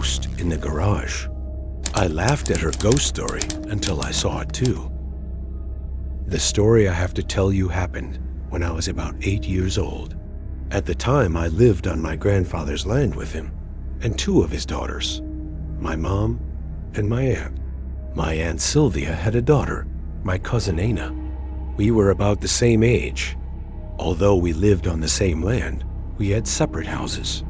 ghost in the garage. I laughed at her ghost story until I saw it too. The story I have to tell you happened when I was about 8 years old. At the time, I lived on my grandfather's land with him and 2 of his daughters, my mom and my aunt. My Aunt Sylvia had a daughter, my cousin Ana. We were about the same age. Although we lived on the same land, we had separate houses.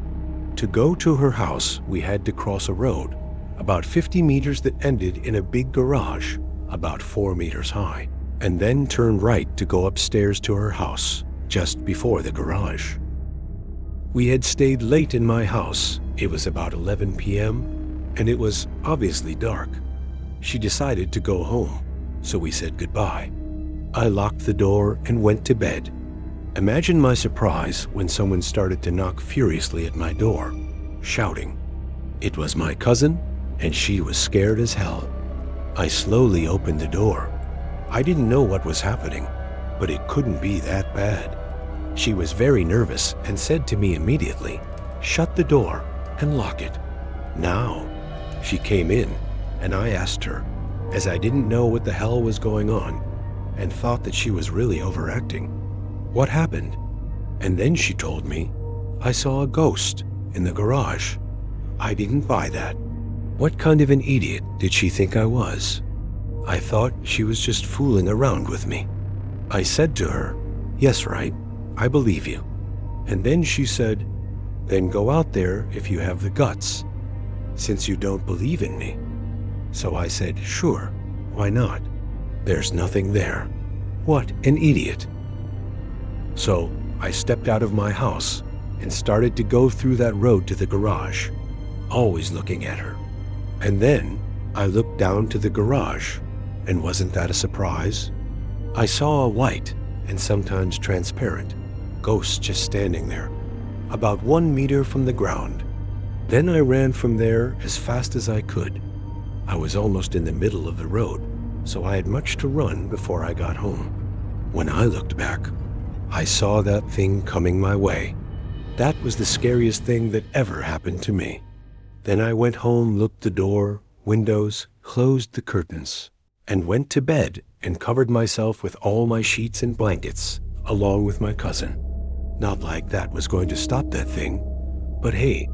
To go to her house, we had to cross a road about 50 meters that ended in a big garage about 4 meters high, and then turn right to go upstairs to her house just before the garage. We had stayed late in my house. It was about 11 p.m., and it was obviously dark. She decided to go home, so we said goodbye. I locked the door and went to bed. Imagine my surprise when someone started to knock furiously at my door, shouting. It was my cousin, and she was scared as hell. I slowly opened the door. I didn't know what was happening, but it couldn't be that bad. She was very nervous and said to me immediately, "Shut the door and lock it." Now, she came in, and I asked her, as I didn't know what the hell was going on and thought that she was really overacting, what happened? And then she told me, I saw a ghost in the garage. I didn't buy that. What kind of an idiot did she think I was? I thought she was just fooling around with me. I said to her, "Yes, right, I believe you." And then she said, "Then go out there if you have the guts, since you don't believe in me." So I said, "Sure, why not? There's nothing there." What an idiot. So I stepped out of my house and started to go through that road to the garage, always looking at her. And then I looked down to the garage, and wasn't that a surprise? I saw a white and sometimes transparent ghost just standing there, about 1 meter from the ground. Then I ran from there as fast as I could. I was almost in the middle of the road, so I had much to run before I got home. When I looked back, I saw that thing coming my way. That was the scariest thing that ever happened to me. Then I went home, looked the door, windows, closed the curtains, and went to bed and covered myself with all my sheets and blankets, along with my cousin. Not like that was going to stop that thing, but hey,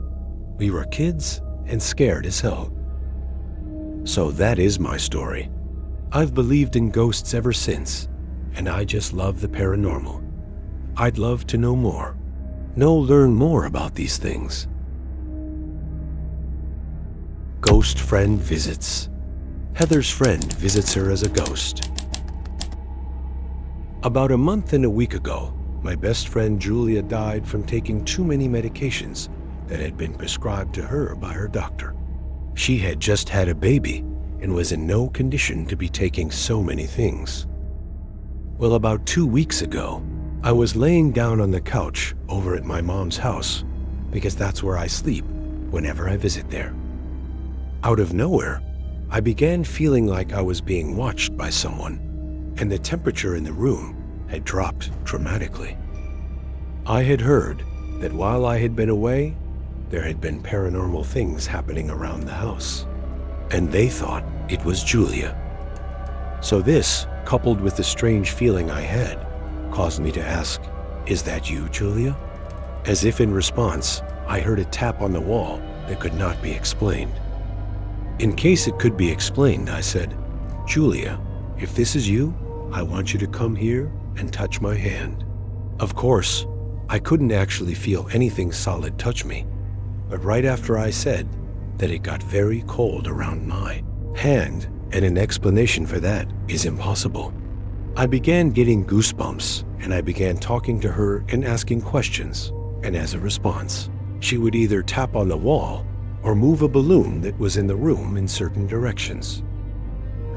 we were kids and scared as hell. So that is my story. I've believed in ghosts ever since, and I just love the paranormal. I'd love to know more. Learn more about these things. Ghost friend visits. Heather's friend visits her as a ghost. About a month and a week ago, my best friend Julia died from taking too many medications that had been prescribed to her by her doctor. She had just had a baby and was in no condition to be taking so many things. Well, about 2 weeks ago, I was laying down on the couch over at my mom's house because that's where I sleep whenever I visit there. Out of nowhere, I began feeling like I was being watched by someone, and the temperature in the room had dropped dramatically. I had heard that while I had been away, there had been paranormal things happening around the house, and they thought it was Julia. So this, coupled with the strange feeling I had, caused me to ask, "Is that you, Julia?" As if in response, I heard a tap on the wall that could not be explained. In case it could be explained, I said, "Julia, if this is you, I want you to come here and touch my hand." Of course, I couldn't actually feel anything solid touch me, but right after I said that, it got very cold around my hand, and an explanation for that is impossible. I began getting goosebumps, and I began talking to her and asking questions, and as a response, she would either tap on the wall or move a balloon that was in the room in certain directions.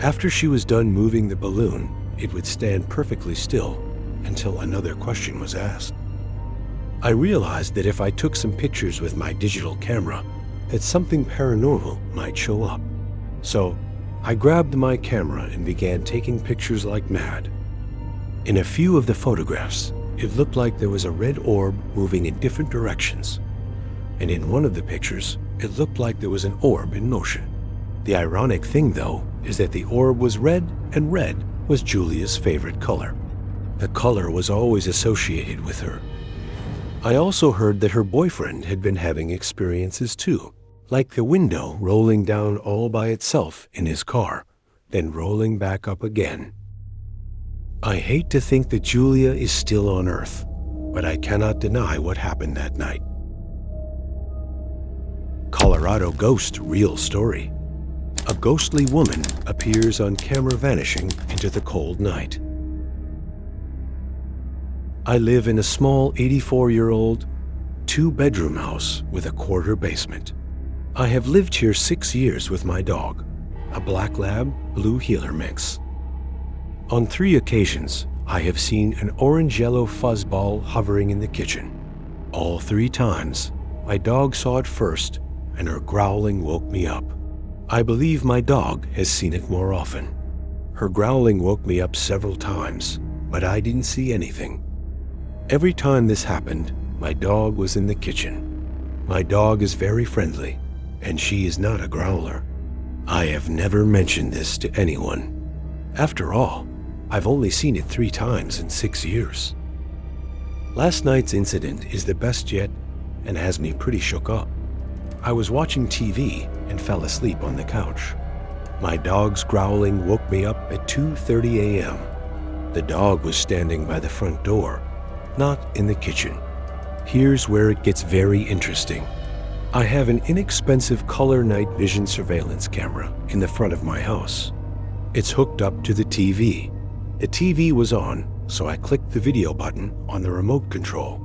After she was done moving the balloon, it would stand perfectly still until another question was asked. I realized that if I took some pictures with my digital camera, that something paranormal might show up. So I grabbed my camera and began taking pictures like mad. In a few of the photographs, it looked like there was a red orb moving in different directions, and in one of the pictures, It looked like there was an orb in motion. The ironic thing, though, is that the orb was red, and red was Julia's favorite color. The color was always associated with her. I also heard that her boyfriend had been having experiences too, like the window rolling down all by itself in his car, then rolling back up again. I hate to think that Julia is still on Earth, but I cannot deny what happened that night. Colorado Ghost Real Story. A ghostly woman appears on camera vanishing into the cold night. I live in a small 84-year-old, two-bedroom house with a quarter basement. I have lived here 6 years with my dog, a black lab blue heeler mix. On 3 occasions, I have seen an orange-yellow fuzzball hovering in the kitchen. All 3 times, my dog saw it first, and her growling woke me up. I believe my dog has seen it more often. Her growling woke me up several times, but I didn't see anything. Every time this happened, my dog was in the kitchen. My dog is very friendly, and she is not a growler. I have never mentioned this to anyone. After all, I've only seen it 3 times in 6 years. Last night's incident is the best yet and has me pretty shook up. I was watching TV and fell asleep on the couch. My dog's growling woke me up at 2:30 a.m. The dog was standing by the front door, not in the kitchen. Here's where it gets very interesting. I have an inexpensive color night vision surveillance camera in the front of my house. It's hooked up to the TV. The TV was on, so I clicked the video button on the remote control.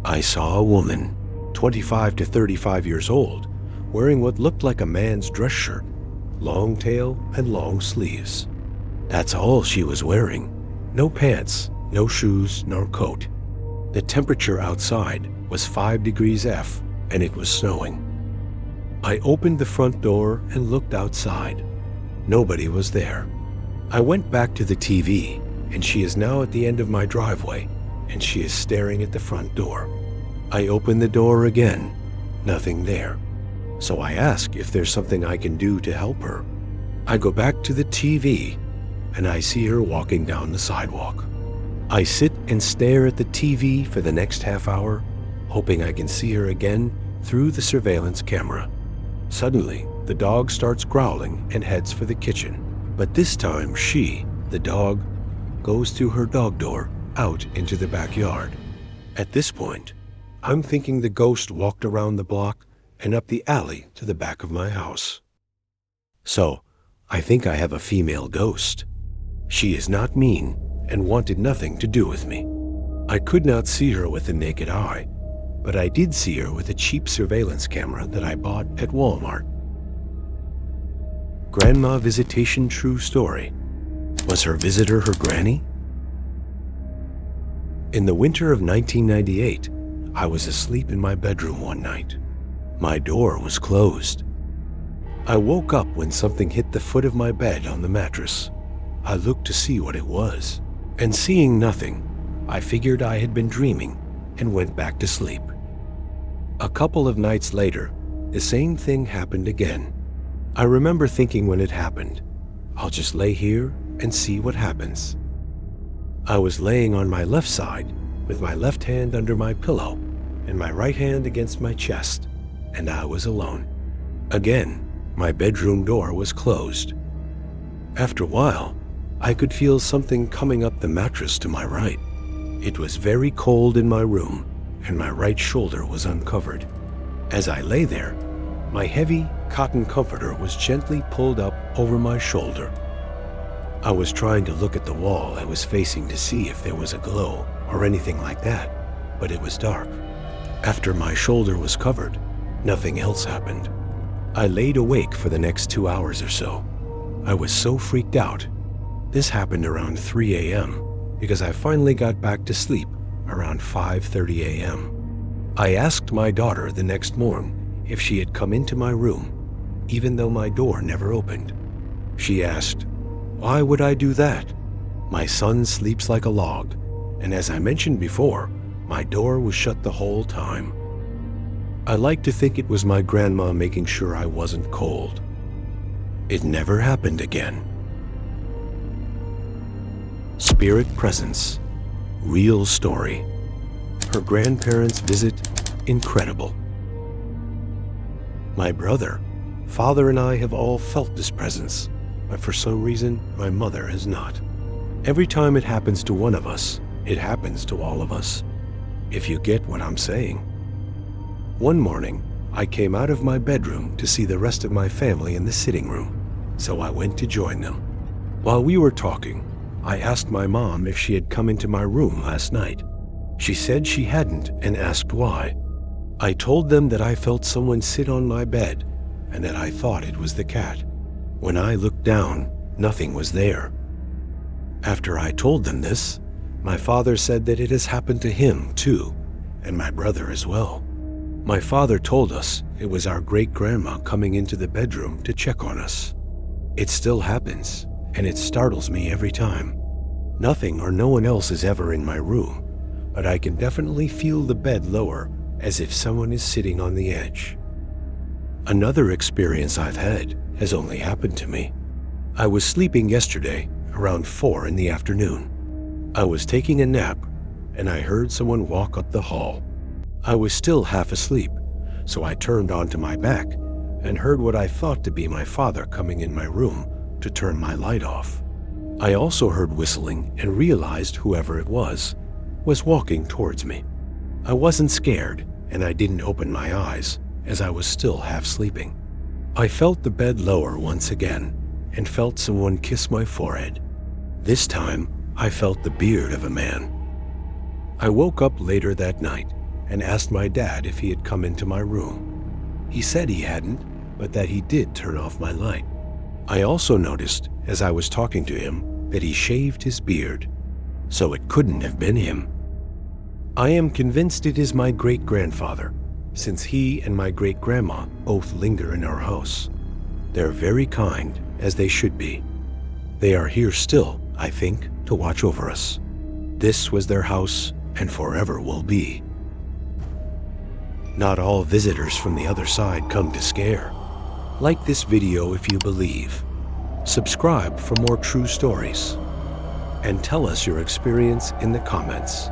I saw a woman, 25 to 35 years old, wearing what looked like a man's dress shirt, long tail and long sleeves. That's all she was wearing. No pants, no shoes, nor coat. The temperature outside was 5 degrees F, and it was snowing. I opened the front door and looked outside. Nobody was there. I went back to the TV, and she is now at the end of my driveway, and she is staring at the front door. I open the door again. Nothing there. So I ask if there's something I can do to help her. I go back to the TV, and I see her walking down the sidewalk. I sit and stare at the TV for the next half hour, hoping I can see her again through the surveillance camera. Suddenly, the dog starts growling and heads for the kitchen. But this time she, the dog, goes through her dog door out into the backyard. At this point, I'm thinking the ghost walked around the block and up the alley to the back of my house. So, I think I have a female ghost. She is not mean and wanted nothing to do with me. I could not see her with the naked eye, but I did see her with a cheap surveillance camera that I bought at Walmart. Grandma visitation true story. Was her visitor her granny? In the winter of 1998, I was asleep in my bedroom one night. My door was closed. I woke up when something hit the foot of my bed on the mattress. I looked to see what it was, and seeing nothing, I figured I had been dreaming and went back to sleep. A couple of nights later, the same thing happened again. I remember thinking when it happened, I'll just lay here and see what happens. I was laying on my left side with my left hand under my pillow and my right hand against my chest, and I was alone. Again, my bedroom door was closed. After a while, I could feel something coming up the mattress to my right. It was very cold in my room, and my right shoulder was uncovered. As I lay there, my heavy cotton comforter was gently pulled up over my shoulder. I was trying to look at the wall I was facing to see if there was a glow or anything like that, but it was dark. After my shoulder was covered, nothing else happened. I laid awake for the next 2 hours or so. I was so freaked out. This happened around 3 a.m. because I finally got back to sleep around 5:30 a.m. I asked my daughter the next morning if she had come into my room, even though my door never opened. She asked, "Why would I do that? My son sleeps like a log, and as I mentioned before, my door was shut the whole time." I like to think it was my grandma making sure I wasn't cold. It never happened again. Spirit presence. Real story. Her grandparents' visit, incredible. My brother, father, and I have all felt this presence, but for some reason, my mother has not. Every time it happens to one of us, it happens to all of us, if you get what I'm saying. One morning, I came out of my bedroom to see the rest of my family in the sitting room, so I went to join them. While we were talking, I asked my mom if she had come into my room last night. She said she hadn't and asked why. I told them that I felt someone sit on my bed and that I thought it was the cat. When I looked down, nothing was there. After I told them this, my father said that it has happened to him too, and my brother as well. My father told us it was our great-grandma coming into the bedroom to check on us. It still happens, and it startles me every time. Nothing or no one else is ever in my room, but I can definitely feel the bed lower, as if someone is sitting on the edge. Another experience I've had has only happened to me. I was sleeping yesterday around 4 in the afternoon. I was taking a nap, and I heard someone walk up the hall. I was still half asleep, so I turned onto my back and heard what I thought to be my father coming in my room to turn my light off. I also heard whistling and realized whoever it was walking towards me. I wasn't scared, and I didn't open my eyes as I was still half sleeping. I felt the bed lower once again and felt someone kiss my forehead. This time, I felt the beard of a man. I woke up later that night and asked my dad if he had come into my room. He said he hadn't, but that he did turn off my light. I also noticed, as I was talking to him, that he shaved his beard, so it couldn't have been him. I am convinced it is my great-grandfather, since he and my great-grandma both linger in our house. They're very kind, as they should be. They are here still, I think, to watch over us. This was their house and forever will be. Not all visitors from the other side come to scare. Like this video if you believe. Subscribe for more true stories. And tell us your experience in the comments.